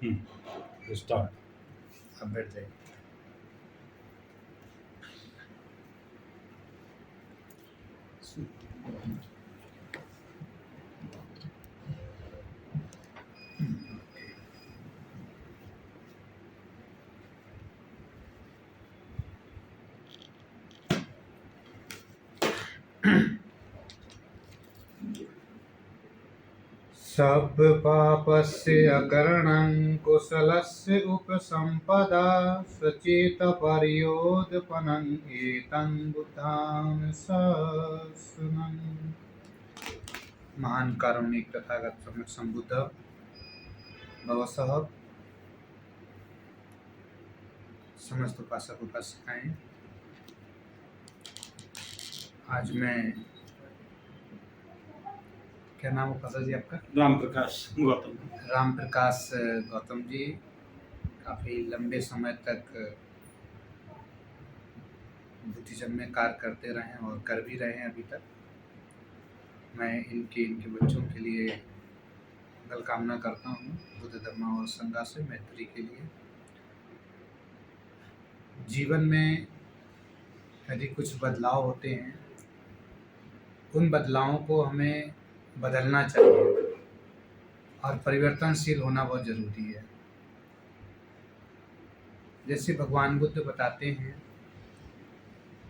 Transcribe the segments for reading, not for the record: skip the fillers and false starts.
Start. अब बैठ जाइए। सब पापस्य अकरणं कुशलस्य उपसम्पदा सचेत पर्योदपनं एतं बुद्धां ससुनं। महान कारुणिक तथागत सम्यक संबुद्ध भवसः समस्त उपासक उपासिकाएं, आज मैं, क्या नाम उपासक जी आपका? राम प्रकाश गौतम। राम प्रकाश गौतम जी काफ़ी लंबे समय तक बुद्धिज्म में कार्य करते रहे हैं और कर भी रहे हैं अभी तक। मैं इनके बच्चों के लिए मंगल कामना करता हूँ, बुद्ध धर्म और संघ से मैत्री के लिए। जीवन में यदि कुछ बदलाव होते हैं, उन बदलावों को हमें बदलना चाहिए और परिवर्तनशील होना बहुत ज़रूरी है। जैसे भगवान बुद्ध बताते हैं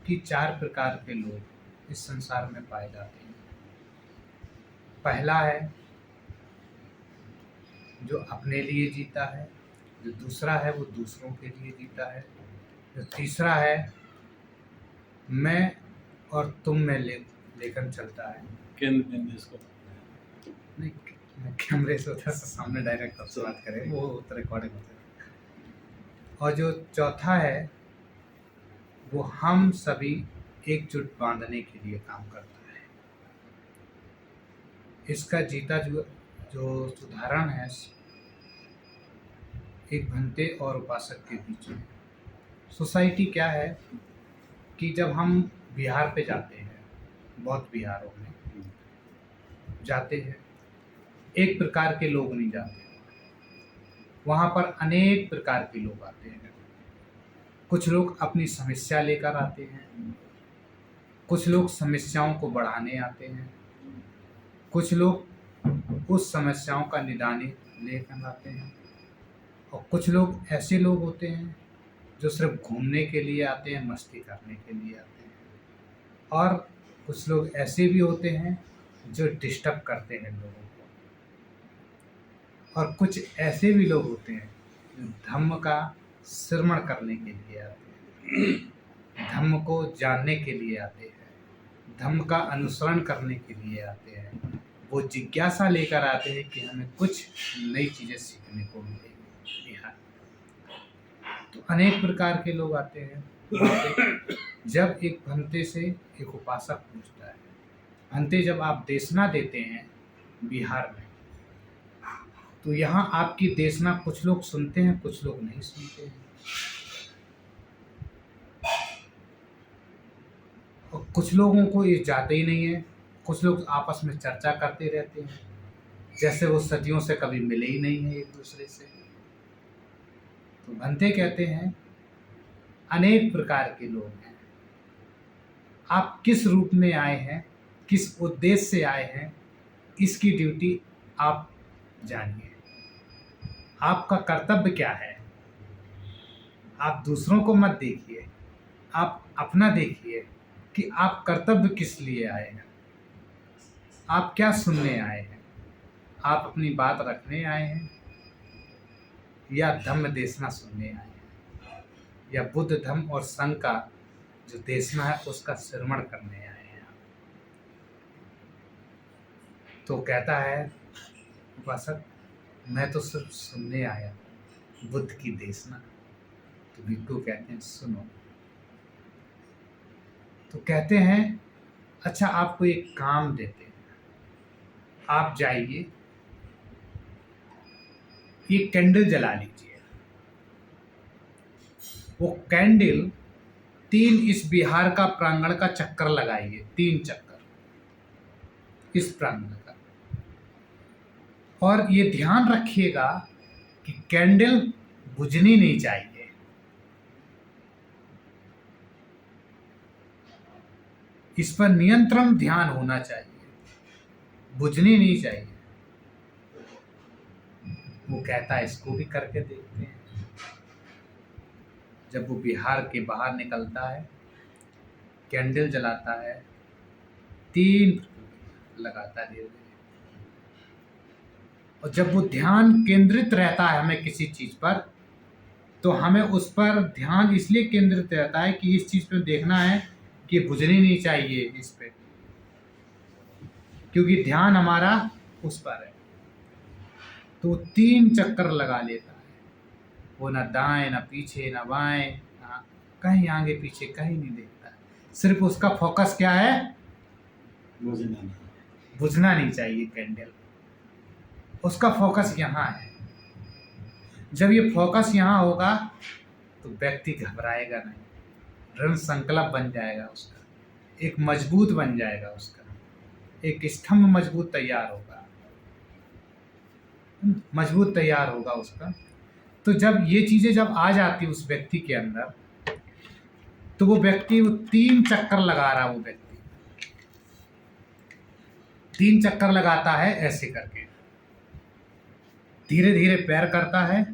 कि 4 प्रकार के लोग इस संसार में पाए जाते हैं। पहला है जो अपने लिए जीता है, जो दूसरा है वो दूसरों के लिए जीता है, जो तीसरा है मैं और तुम में लेकर चलता है। केंद्र बिंदु इसको नहीं, कैमरे से उधर से सामने डायरेक्ट आपसे बात करें, वो तो रिकॉर्डिंग होता है। और जो चौथा है वो हम सभी एकजुट बांधने के लिए काम करता है। इसका जीता जो उदाहरण है एक भंते और उपासक के बीच में। सोसाइटी क्या है कि जब हम बिहार पे जाते हैं, बौद्ध बिहारों में जाते हैं, एक प्रकार के लोग नहीं जाते, वहाँ पर अनेक प्रकार के लोग आते हैं। कुछ लोग अपनी समस्या लेकर आते हैं, कुछ लोग समस्याओं को बढ़ाने आते हैं, कुछ लोग उस समस्याओं का निदान लेकर आते हैं, और कुछ लोग ऐसे लोग होते हैं जो सिर्फ घूमने के लिए आते हैं, मस्ती करने के लिए आते हैं, और कुछ लोग ऐसे भी होते हैं जो डिस्टर्ब करते हैं लोगों को, और कुछ ऐसे भी लोग होते हैं जो धम्म का श्रवण करने के लिए आते हैं, धम्म को जानने के लिए आते हैं, धम्म का अनुसरण करने के लिए आते हैं। वो जिज्ञासा लेकर आते हैं कि हमें कुछ नई चीज़ें सीखने को मिलेगी। तो अनेक प्रकार के लोग आते हैं। जब एक भंते से एक उपासक पूछता है, भंते जब आप देशना देते हैं बिहार में, तो यहाँ आपकी देशना कुछ लोग सुनते हैं, कुछ लोग नहीं सुनते हैं, और कुछ लोगों को ये जाते ही नहीं है। कुछ लोग आपस में चर्चा करते रहते हैं जैसे वो सदियों से कभी मिले ही नहीं है एक दूसरे से। तो भंते कहते हैं अनेक प्रकार के लोग हैं, आप किस रूप में आए हैं, किस उद्देश्य से आए हैं, इसकी ड्यूटी आप जानिए। आपका कर्तव्य क्या है। आप दूसरों को मत देखिए, आप अपना देखिए कि आप कर्तव्य किस लिए आए हैं, आप क्या सुनने आए हैं, आप अपनी बात रखने आए हैं या धम्म देशना सुनने आए हैं, या बुद्ध धम्म और संघ का जो देशना है उसका श्रवण करने आए हैं। तो कहता है उपासक, मैं तो सिर्फ सुनने आया बुद्ध की देशना। तो भिक्खु कहते हैं सुनो। तो कहते हैं अच्छा आपको एक काम देते हैं, आप जाइए ये कैंडल जला लीजिए। वो कैंडल 3 इस बिहार का प्रांगण का चक्कर लगाइए, 3 चक्कर इस प्रांगण का, और ये ध्यान रखिएगा कि कैंडल बुझनी नहीं चाहिए। इस पर नियंत्रण ध्यान होना चाहिए, बुझनी नहीं चाहिए। वो कहता है इसको भी करके देखते हैं। जब वो बिहार के बाहर निकलता है, कैंडल जलाता है, 3 लगाता है धीरे धीरे। और जब वो ध्यान केंद्रित रहता है हमें किसी चीज़ पर, तो हमें उस पर ध्यान इसलिए केंद्रित रहता है कि इस चीज़ पे देखना है कि बुझनी नहीं चाहिए इस पे, क्योंकि ध्यान हमारा उस पर है। तो 3 चक्कर लगा लेता है। वो ना दाएं ना पीछे ना बाएं, ना कहीं आगे पीछे कहीं नहीं देखता है। सिर्फ उसका फोकस क्या है? बुझना नहीं। बुझना नहीं चाहिए कैंडल। उसका फोकस यहाँ है। जब ये फोकस यहाँ होगा तो व्यक्ति घबराएगा नहीं, दृढ़ संकल्प बन जाएगा उसका, एक मजबूत बन जाएगा उसका, एक स्तंभ मजबूत तैयार होगा, मजबूत तैयार होगा उसका। तो जब ये चीज़ें जब आ जाती उस व्यक्ति के अंदर, तो वो व्यक्ति वो 3 चक्कर लगा रहा, वो व्यक्ति 3 चक्कर लगाता है ऐसे करके, धीरे धीरे पैर करता है।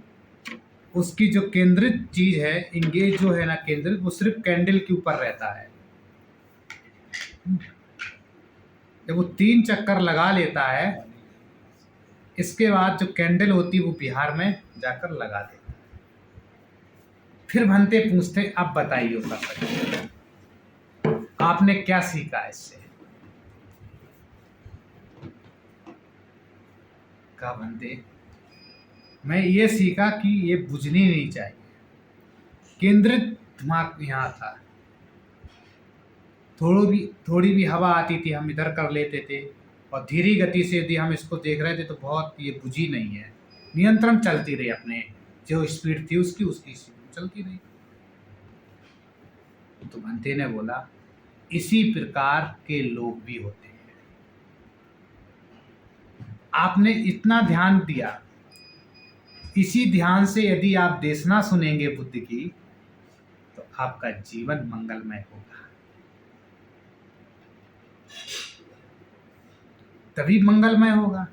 उसकी जो केंद्रित चीज है, इंगेज जो है ना केंद्रित, वो सिर्फ कैंडल के ऊपर रहता है। जब वो 3 चक्कर लगा लेता है, इसके बाद जो कैंडल होती है वो बिहार में जाकर लगा देता है। फिर भंते पूछते अब बताइए ऊपर आपने क्या सीखा इससे? कहा भंते मैं ये सीखा कि ये बुझनी नहीं चाहिए। केंद्रित दिमाग यहाँ था। थोड़ी भी हवा आती थी हम इधर कर लेते थे, और धीरे गति से यदि हम इसको देख रहे थे तो बहुत ये बुझी नहीं है। नियंत्रण चलती रही, अपने जो स्पीड थी उसकी स्पीड चलती रही। तो भंते ने बोला इसी प्रकार के लोग भी होते हैं। आपने इतना ध्यान दिया, इसी ध्यान से यदि आप देशना सुनेंगे बुद्ध की, तो आपका जीवन मंगलमय होगा। तभी मंगलमय होगा।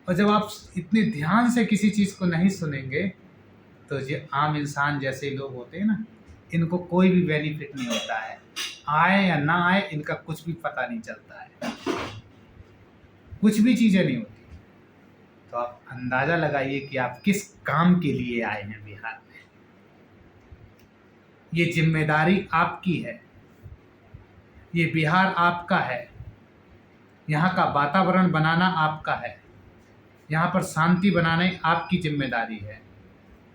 और जब आप इतने ध्यान से किसी चीज़ को नहीं सुनेंगे, तो ये आम इंसान जैसे लोग होते हैं ना, इनको कोई भी बेनिफिट नहीं होता है। आए या ना आए, इनका कुछ भी पता नहीं चलता है, कुछ भी चीज़ें नहीं होती। तो आप अंदाज़ा लगाइए कि आप किस काम के लिए आए हैं बिहार में। ये जिम्मेदारी आपकी है, ये बिहार आपका है, यहाँ का वातावरण बनाना आपका है, यहाँ पर शांति बनाने आपकी जिम्मेदारी है,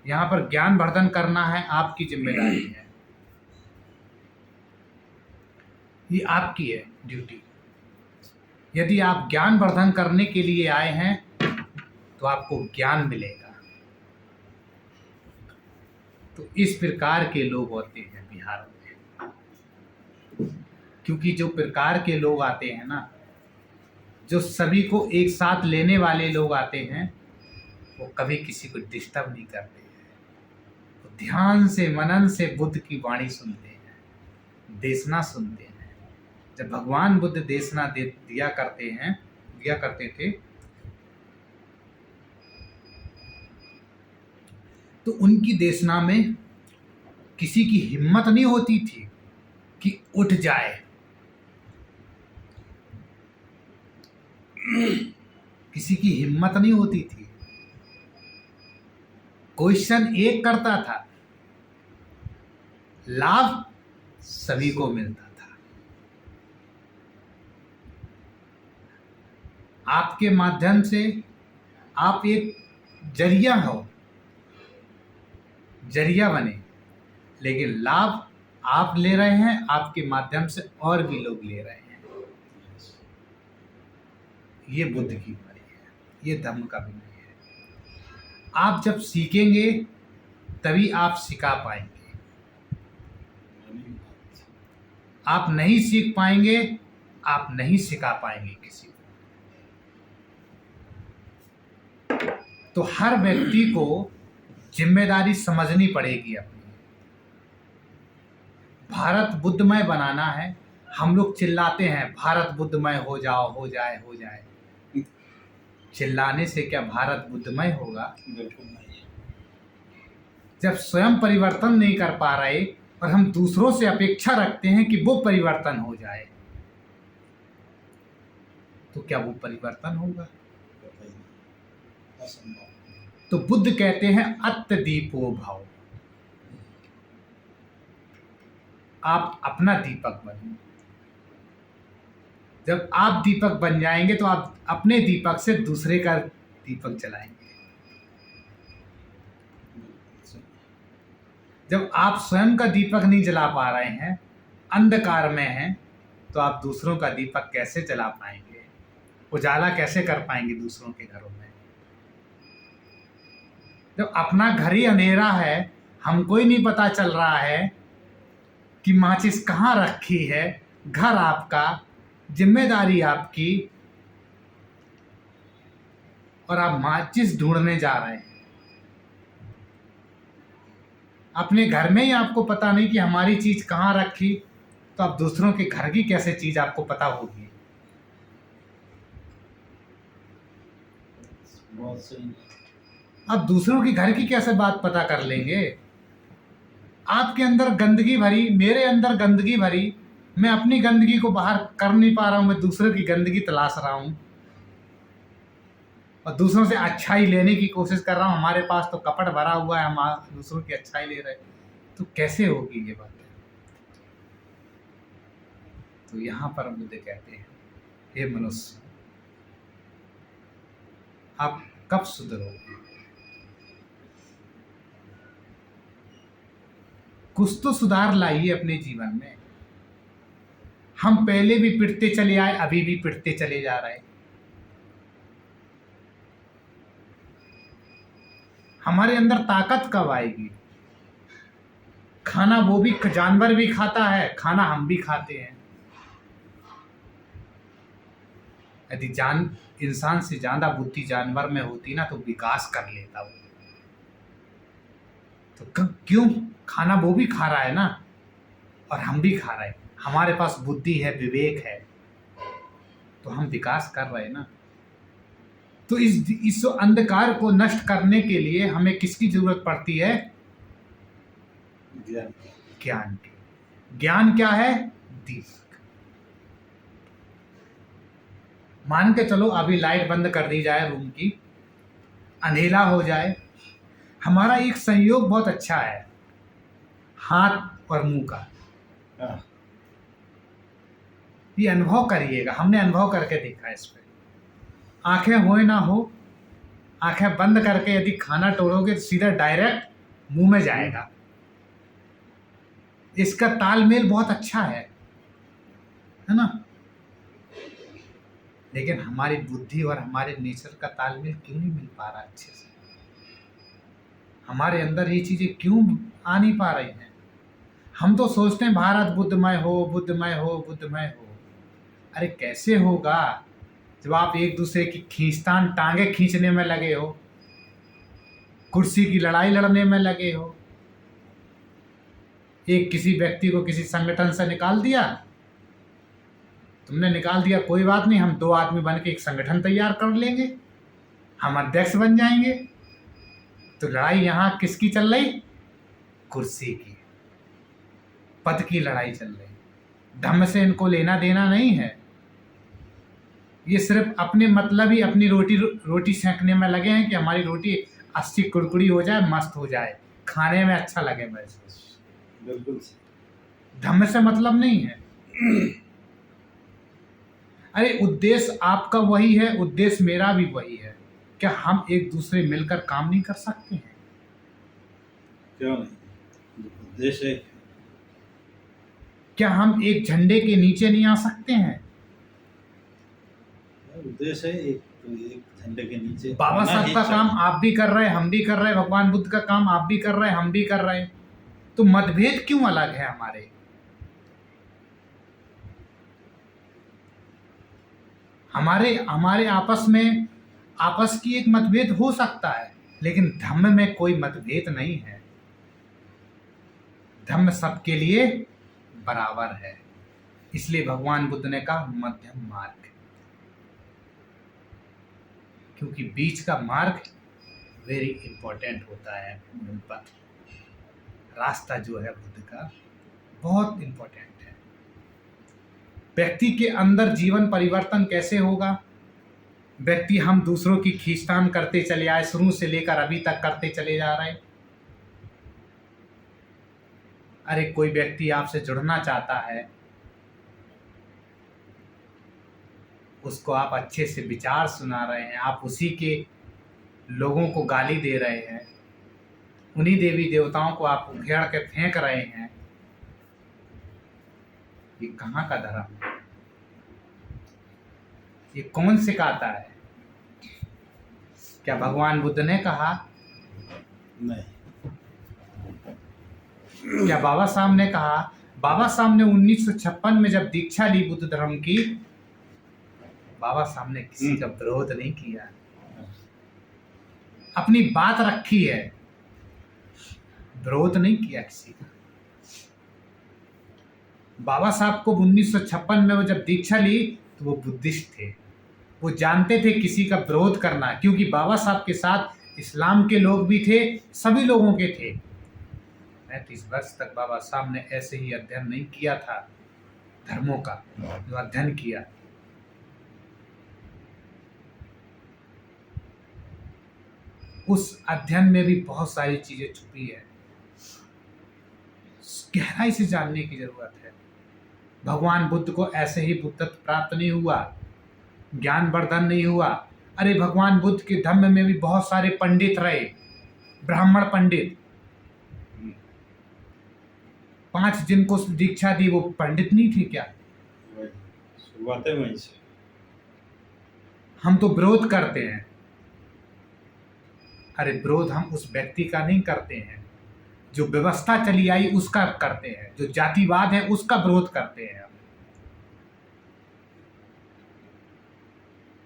यहाँ पर ज्ञान वर्धन करना है आपकी जिम्मेदारी है। ये आपकी है ड्यूटी। यदि आप ज्ञान वर्धन करने के लिए आए हैं तो आपको ज्ञान मिलेगा। तो इस प्रकार के लोग होते हैं बिहार में। क्योंकि जो प्रकार के लोग आते हैं ना, जो सभी को एक साथ लेने वाले लोग आते हैं, वो कभी किसी को डिस्टर्ब नहीं करते हैं। तो ध्यान से मनन से बुद्ध की वाणी सुनते हैं, देशना सुनते हैं। जब भगवान बुद्ध देशना दिया करते थे, तो उनकी देशना में किसी की हिम्मत नहीं होती थी कि उठ जाए, किसी की हिम्मत नहीं होती थी। क्वेश्चन एक करता था, लाभ सभी को मिलता था। आपके माध्यम से आप एक जरिया हो, जरिया बने, लेकिन लाभ आप ले रहे हैं, आपके माध्यम से और भी लोग ले रहे हैं। ये बुद्ध की वाणी है, ये धम्म का भी नहीं है। आप जब सीखेंगे तभी आप सिखा पाएंगे। आप नहीं सीख पाएंगे, आप नहीं सिखा पाएंगे किसी को। तो हर व्यक्ति को जिम्मेदारी समझनी पड़ेगी अपनी। भारत बुद्धमय बनाना है। हम लोग चिल्लाते हैं भारत बुद्धमय हो जाओ, हो जाए हो जाए। चिल्लाने से क्या भारत बुद्धमय होगा? बिल्कुल नहीं। जब स्वयं परिवर्तन नहीं कर पा रहे और हम दूसरों से अपेक्षा रखते हैं कि वो परिवर्तन हो जाए, तो क्या वो परिवर्तन होगा? असंभव। तो बुद्ध कहते हैं अत्तदीपो भव। आप अपना दीपक बनो। जब आप दीपक बन जाएंगे तो आप अपने दीपक से दूसरे का दीपक जलाएंगे। जब आप स्वयं का दीपक नहीं जला पा रहे हैं, अंधकार में हैं, तो आप दूसरों का दीपक कैसे जला पाएंगे? उजाला कैसे कर पाएंगे दूसरों के घरों में? जब अपना घर ही अंधेरा है, हमको ही नहीं पता चल रहा है कि माचिस कहाँ रखी है, घर आपका, जिम्मेदारी आपकी, और आप माचिस ढूंढने जा रहे हैं। अपने घर में ही आपको पता नहीं कि हमारी चीज कहाँ रखी, तो अब दूसरों के घर की कैसे चीज आपको पता होगी? बहुत सही। अब दूसरों के घर की कैसे बात पता कर लेंगे? आपके अंदर गंदगी भरी, मेरे अंदर गंदगी भरी, मैं अपनी गंदगी को बाहर कर नहीं पा रहा हूं, मैं दूसरों की गंदगी तलाश रहा हूं और दूसरों से अच्छाई लेने की कोशिश कर रहा हूं। हमारे पास तो कपट भरा हुआ है, हम दूसरों की अच्छाई ले रहे हैं, तो कैसे होगी ये बात? तो यहां पर बुद्ध कहते हैं, हे मनुष्य, आप कब सुधरोगे? कुछ तो सुधार लाइए अपने जीवन में। हम पहले भी पिटते चले आए, अभी भी पिटते चले जा रहे हैं। हमारे अंदर ताकत कब आएगी? खाना वो भी जानवर भी खाता है, खाना हम भी खाते हैं। यदि इंसान से ज्यादा बुद्धि जानवर में होती ना, तो विकास कर लेता वो। तो क्यों? खाना वो भी खा रहा है ना, और हम भी खा रहे हैं। हमारे पास बुद्धि है, विवेक है, तो हम विकास कर रहे हैं ना। तो इस अंधकार को नष्ट करने के लिए हमें किसकी जरूरत पड़ती है? ज्ञान की। ज्ञान क्या है? दीपक। मान के चलो अभी लाइट बंद कर दी जाए रूम की, अंधेरा हो जाए, हमारा एक संयोग बहुत अच्छा है, हाथ और मुंह का। ये अनुभव करिएगा, हमने अनुभव करके देखा इस पे। आंखें होए ना हो, आंखें बंद करके यदि खाना तोड़ोगे तो सीधा डायरेक्ट मुंह में जाएगा। इसका तालमेल बहुत अच्छा है ना? लेकिन हमारी बुद्धि और हमारे नेचर का तालमेल क्यों नहीं मिल पा रहा अच्छे से? हमारे अंदर ये चीजें क्यों आ नहीं पा रही हैं? हम तो सोचते हैं भारत बुद्धमय हो, बुद्धमय हो, बुद्धमय हो। अरे कैसे होगा जब आप एक दूसरे की खींचतान, टांगे खींचने में लगे हो, कुर्सी की लड़ाई लड़ने में लगे हो। एक किसी व्यक्ति को किसी संगठन से निकाल दिया, तुमने निकाल दिया, कोई बात नहीं, हम 2 आदमी बन के एक संगठन तैयार कर लेंगे, हम अध्यक्ष बन जाएंगे। तो लड़ाई यहाँ किसकी चल रही? कुर्सी की, पद की लड़ाई चल रही। धम्म से इनको लेना देना नहीं है। ये सिर्फ अपने मतलब ही अपनी रोटी सेंकने में लगे हैं कि हमारी रोटी अच्छी कुरकुरी हो जाए, मस्त हो जाए, खाने में अच्छा लगे महसूस। बिल्कुल। धम्म से मतलब नहीं है। अरे उद्देश्य आपका वही है, उद्देश्य मेरा भी वही है। क्या हम एक दूसरे मिलकर काम नहीं कर सकते हैं? क्यों नहीं? उद्देश्य है। क्या हम एक झंडे के नीचे नहीं आ सकते हैं? उद्देश्य है एक झंडे के नीचे। बाबा साहब का काम आप भी कर रहे हैं, हम भी कर रहे हैं, भगवान बुद्ध का काम आप भी कर रहे हैं, हम भी कर रहे हैं, तो मतभेद क्यों अलग है हमारे? हमारे आपस में आपस की एक मतभेद हो सकता है, लेकिन धम्म में कोई मतभेद नहीं है। धम्म सबके लिए बराबर है। इसलिए भगवान बुद्ध ने कहा मध्यम मार्ग, क्योंकि बीच का मार्ग वेरी इंपॉर्टेंट होता है। मूल पथ, रास्ता जो है बुद्ध का बहुत इंपॉर्टेंट है। व्यक्ति के अंदर जीवन परिवर्तन कैसे होगा? व्यक्ति हम दूसरों की खींचतान करते चले आए, शुरू से लेकर अभी तक करते चले जा रहे हैं। अरे कोई व्यक्ति आपसे जुड़ना चाहता है, उसको आप अच्छे से विचार सुना रहे हैं, आप उसी के लोगों को गाली दे रहे हैं, उन्हीं देवी देवताओं को आप उखेड़ के फेंक रहे हैं। ये कहाँ का धर्म है? ये कौन सिखाता है? क्या भगवान बुद्ध ने कहा? नहीं। क्या बाबा साहब ने कहा? बाबा साहब ने 1956 में जब दीक्षा ली बुद्ध धर्म की, बाबा साहब ने किसी का विरोध नहीं किया, अपनी बात रखी है, विरोध नहीं किया किसी का। बाबा साहब को 1956 में वो जब दीक्षा ली तो वो बुद्धिस्ट थे, वो जानते थे किसी का विरोध करना, क्योंकि बाबा साहब के साथ इस्लाम के लोग भी थे, सभी लोगों के थे। 35 वर्ष तक बाबा साहब ने ऐसे ही अध्ययन नहीं किया था धर्मों का, जो अध्ययन किया। उस अध्ययन में भी बहुत सारी चीजें छुपी है, गहराई से जानने की जरूरत है। भगवान बुद्ध को ऐसे ही बुद्धत्व प्राप्त नहीं हुआ, ज्ञान वर्धन नहीं हुआ। अरे भगवान बुद्ध के धम्म में भी बहुत सारे पंडित रहे, ब्राह्मण पंडित। 5 जिनको दीक्षा दी वो पंडित नहीं थे क्या? शुरुआतें वहीं से। हम तो विरोध करते हैं। अरे विरोध हम उस व्यक्ति का नहीं करते हैं जो व्यवस्था चली आई उसका करते हैं, जो जातिवाद है उसका विरोध करते हैं।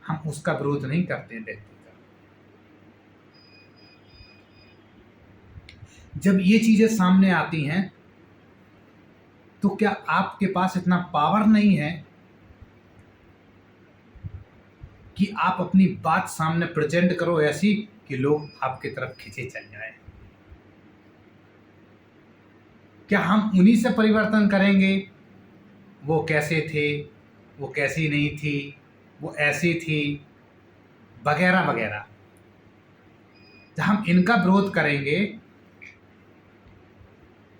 हम उसका विरोध नहीं करते हैं व्यक्ति का। जब ये चीजें सामने आती हैं तो क्या आपके पास इतना पावर नहीं है कि आप अपनी बात सामने प्रेजेंट करो ऐसी कि लोग आपकी तरफ खींचे चल जाएं? क्या हम उन्हीं से परिवर्तन करेंगे? वो कैसे थे, वो कैसी नहीं थी, वो ऐसी थी, वगैरह वगैरह। जब हम इनका विरोध करेंगे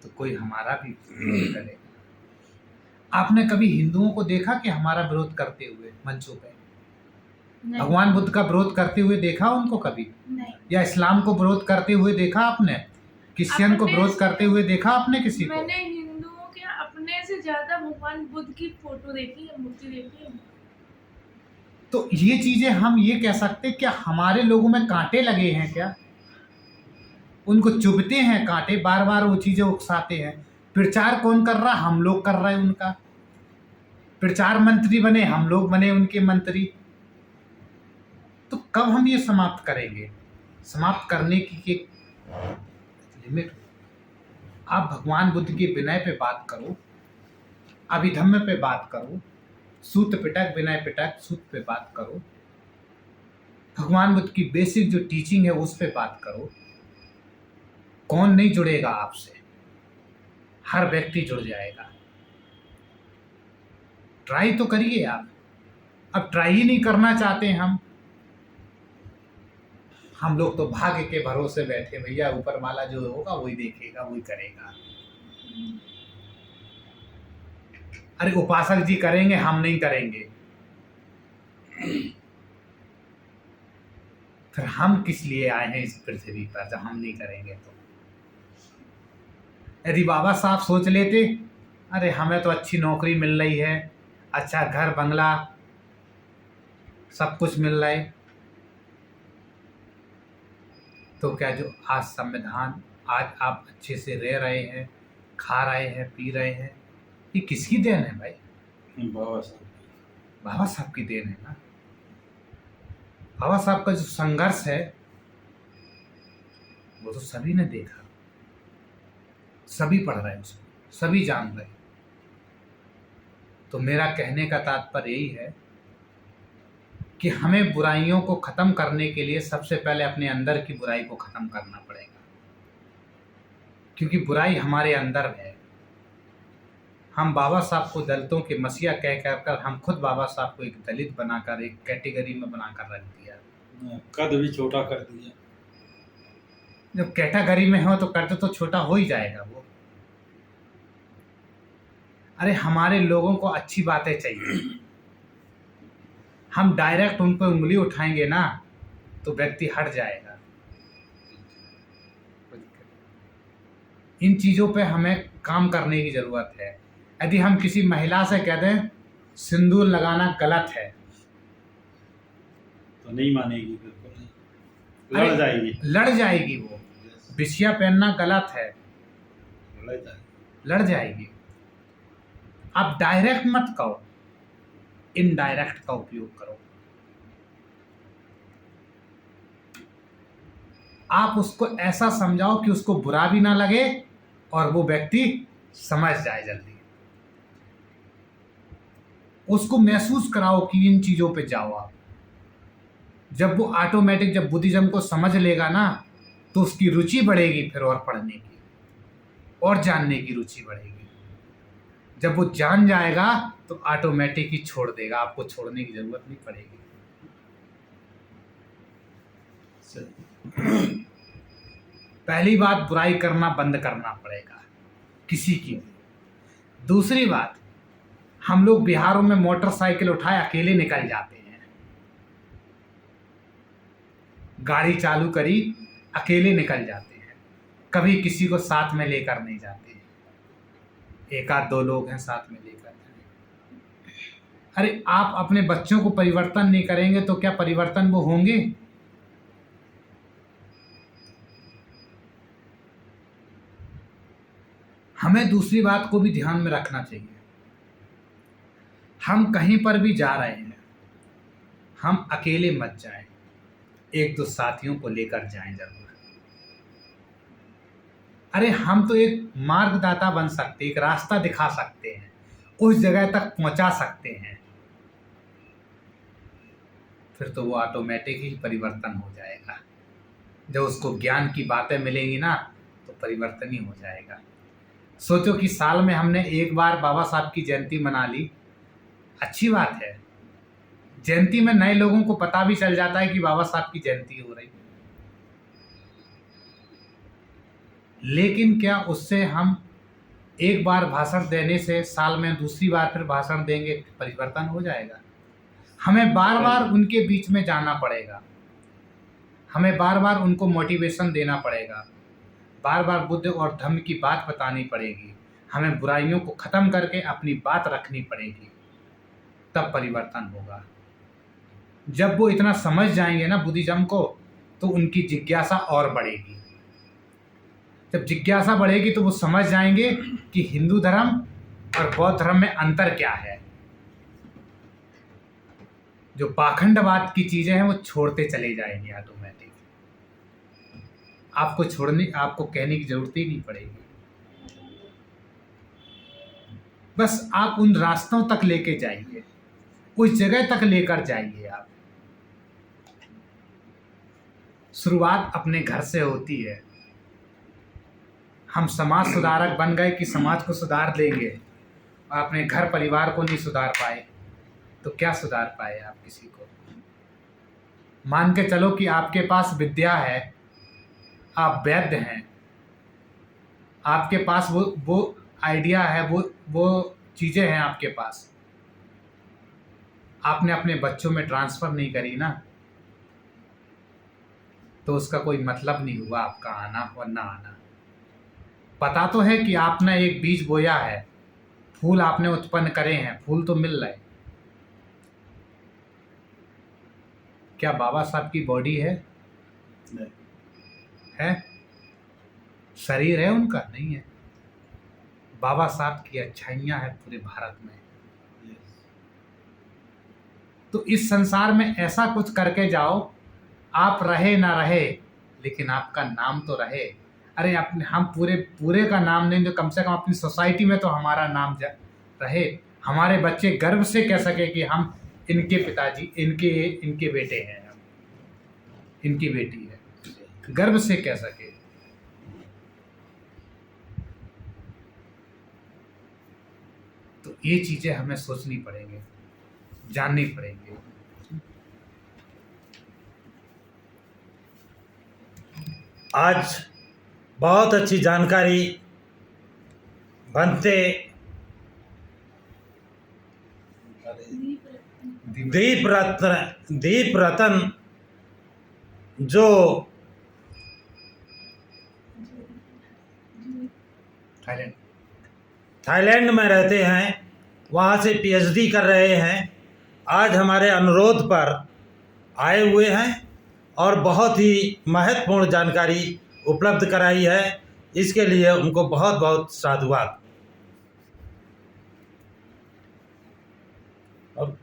तो कोई हमारा भी विरोध करेगा। आपने कभी हिंदुओं को देखा कि हमारा विरोध करते हुए मंचों पे? भगवान बुद्ध का विरोध करते हुए देखा उनको कभी? नहीं। या इस्लाम को विरोध करते हुए देखा आपने? क्रिश्चियन को विरोध करते हुए देखा आपने किसी को? मैंने हिंदुओं के अपने से ज्यादा भगवान बुद्ध की फोटो देखी है, मूर्ति देखी है। तो ये चीजें हम ये कह सकते क्या हमारे लोगों में कांटे लगे हैं क्या? उनको चुभते हैं कांटे, बार बार वो चीजें उकसाते हैं। प्रचार कौन कर रहा? हम लोग कर रहे हैं उनका। प्रचार मंत्री बने, हम लोग बने उनके मंत्री। तो कब हम ये समाप्त करेंगे? समाप्त करने की एक लिमिट। आप भगवान बुद्ध के विनय पे बात करो, अभिधम्म पे बात करो, सूत पिटक विनय पिटक सूत पे बात करो, भगवान बुद्ध की बेसिक जो टीचिंग है उस पे बात करो। कौन नहीं जुड़ेगा आपसे? हर व्यक्ति जुड़ जाएगा। ट्राई तो करिए आप। अब ट्राई ही नहीं करना चाहते हम लोग तो भाग्य के भरोसे बैठे, भैया ऊपर वाला जो होगा वही देखेगा, वही करेगा। अरे उपासक जी करेंगे, हम नहीं करेंगे। फिर हम किस लिए आए हैं इस पृथ्वी पर जब हम नहीं करेंगे? तो यदि बाबा साहब सोच लेते, अरे हमें तो अच्छी नौकरी मिल रही है, अच्छा घर बंगला सब कुछ मिल रहा है, तो क्या जो आज संविधान, आज आप अच्छे से रह रहे हैं, खा रहे हैं, पी रहे हैं, ये किसकी देन है भाई? बाबा साहब। बाबा साहब की देन है ना। बाबा साहब का जो संघर्ष है वो तो सभी ने देखा, सभी पढ़ रहे हैं उसको, सभी जान रहे हैं। तो मेरा कहने का तात्पर्य यही है कि हमें बुराइयों को ख़त्म करने के लिए सबसे पहले अपने अंदर की बुराई को ख़त्म करना पड़ेगा, क्योंकि बुराई हमारे अंदर है। हम बाबा साहब को दलितों के मसीहा कह कर हम खुद बाबा साहब को एक दलित बनाकर एक कैटेगरी में बनाकर रख दिया, कद भी छोटा कर दिया। जब कैटेगरी में हो तो कद तो छोटा हो ही जाएगा वो। अरे हमारे लोगों को अच्छी बातें चाहिए, हम डायरेक्ट उन पर उंगली उठाएंगे ना तो व्यक्ति हट जाएगा। इन चीज़ों पे हमें काम करने की ज़रूरत है। यदि हम किसी महिला से कह दें सिंदूर लगाना गलत है तो नहीं मानेगी, बिल्कुल नहीं, अरे लड़ जाएगी। लड़ जाएगी वो। बिछिया पहनना गलत है, लड़ जाएगी। लड़ जाएगी। आप डायरेक्ट मत कहो, इनडायरेक्ट का उपयोग करो। आप उसको ऐसा समझाओ कि उसको बुरा भी ना लगे और वो व्यक्ति समझ जाए जल्दी। उसको महसूस कराओ कि इन चीज़ों पे जाओ आप। जब वो ऑटोमेटिक जब बुद्धिज्म को समझ लेगा ना तो उसकी रुचि बढ़ेगी, फिर और पढ़ने की और जानने की रुचि बढ़ेगी। जब वो जान जाएगा तो ऑटोमेटिक ही छोड़ देगा, आपको छोड़ने की ज़रूरत नहीं पड़ेगी। पहली बात, बुराई करना बंद करना पड़ेगा किसी की भी। दूसरी बात, हम लोग बिहारों में मोटरसाइकिल उठाए अकेले निकल जाते हैं, गाड़ी चालू करी अकेले निकल जाते हैं, कभी किसी को साथ में लेकर नहीं जाते हैं। एक आध दो लोग हैं साथ में लेकर जाए। अरे आप अपने बच्चों को परिवर्तन नहीं करेंगे तो क्या परिवर्तन वो होंगे? हमें दूसरी बात को भी ध्यान में रखना चाहिए। हम कहीं पर भी जा रहे हैं, हम अकेले मत जाएं, एक दो साथियों को लेकर जाएं जरूर। अरे हम तो एक मार्गदाता बन सकते, एक रास्ता दिखा सकते हैं, उस जगह तक पहुंचा सकते हैं, फिर तो वो ऑटोमेटिक ही परिवर्तन हो जाएगा। जब उसको ज्ञान की बातें मिलेंगी ना तो परिवर्तन ही हो जाएगा। सोचो कि साल में हमने एक बार बाबा साहब की जयंती मना ली, अच्छी बात है। जयंती में नए लोगों को पता भी चल जाता है कि बाबा साहब की जयंती हो रही है, लेकिन क्या उससे हम एक बार भाषण देने से साल में दूसरी बार फिर भाषण देंगे परिवर्तन हो जाएगा? हमें बार बार उनके बीच में जाना पड़ेगा, हमें बार बार उनको मोटिवेशन देना पड़ेगा, बार बार बुद्ध और धम्म की बात बतानी पड़ेगी, हमें बुराइयों को ख़त्म करके अपनी बात रखनी पड़ेगी, तब परिवर्तन होगा। जब वो इतना समझ जाएंगे ना बुद्धिज्म को तो उनकी जिज्ञासा और बढ़ेगी। जब जिज्ञासा बढ़ेगी तो वो समझ जाएंगे कि हिंदू धर्म और बौद्ध धर्म में अंतर क्या है। जो पाखंडवाद की चीज़ें हैं वो छोड़ते चले जाएंगे ऑटोमेटिक। आपको कहने की जरूरत ही नहीं पड़ेगी। बस आप उन रास्तों तक लेके जाइए, उस जगह तक लेकर जाइए आप। शुरुआत अपने घर से होती है। हम समाज सुधारक बन गए कि समाज को सुधार देंगे और अपने घर परिवार को नहीं सुधार पाए तो क्या सुधार पाए आप किसी को? मान के चलो कि आपके पास विद्या है, आप वैद्य हैं, आपके पास वो आइडिया है, वो चीज़ें हैं आपके पास, आपने अपने बच्चों में ट्रांसफ़र नहीं करी ना, तो उसका कोई मतलब नहीं हुआ आपका आना और ना आना। पता तो है कि आपने एक बीज बोया है, फूल आपने उत्पन्न करे हैं, फूल तो मिल रहे। क्या बाबा साहब की बॉडी है? नहीं। है? शरीर है उनका? नहीं है। बाबा साहब की अच्छाइयाँ हैं पूरे भारत में। तो इस संसार में ऐसा कुछ करके जाओ, आप रहे ना रहे लेकिन आपका नाम तो रहे। अरे अपने हम पूरे पूरे का नाम नहीं तो कम से कम अपनी सोसाइटी में तो हमारा नाम रहे। हमारे बच्चे गर्व से कह सके कि हम इनके पिताजी इनके बेटे हैं, इनकी बेटी है, गर्व से कह सके। तो ये चीज़ें हमें सोचनी पड़ेंगी, जाननी पड़ेंगी। आज बहुत अच्छी जानकारी बनते दीप रतन जो थाईलैंड में रहते हैं, वहाँ से पीएचडी कर रहे हैं, आज हमारे अनुरोध पर आए हुए हैं और बहुत ही महत्वपूर्ण जानकारी उपलब्ध कराई है। इसके लिए उनको बहुत बहुत साधुवाद। और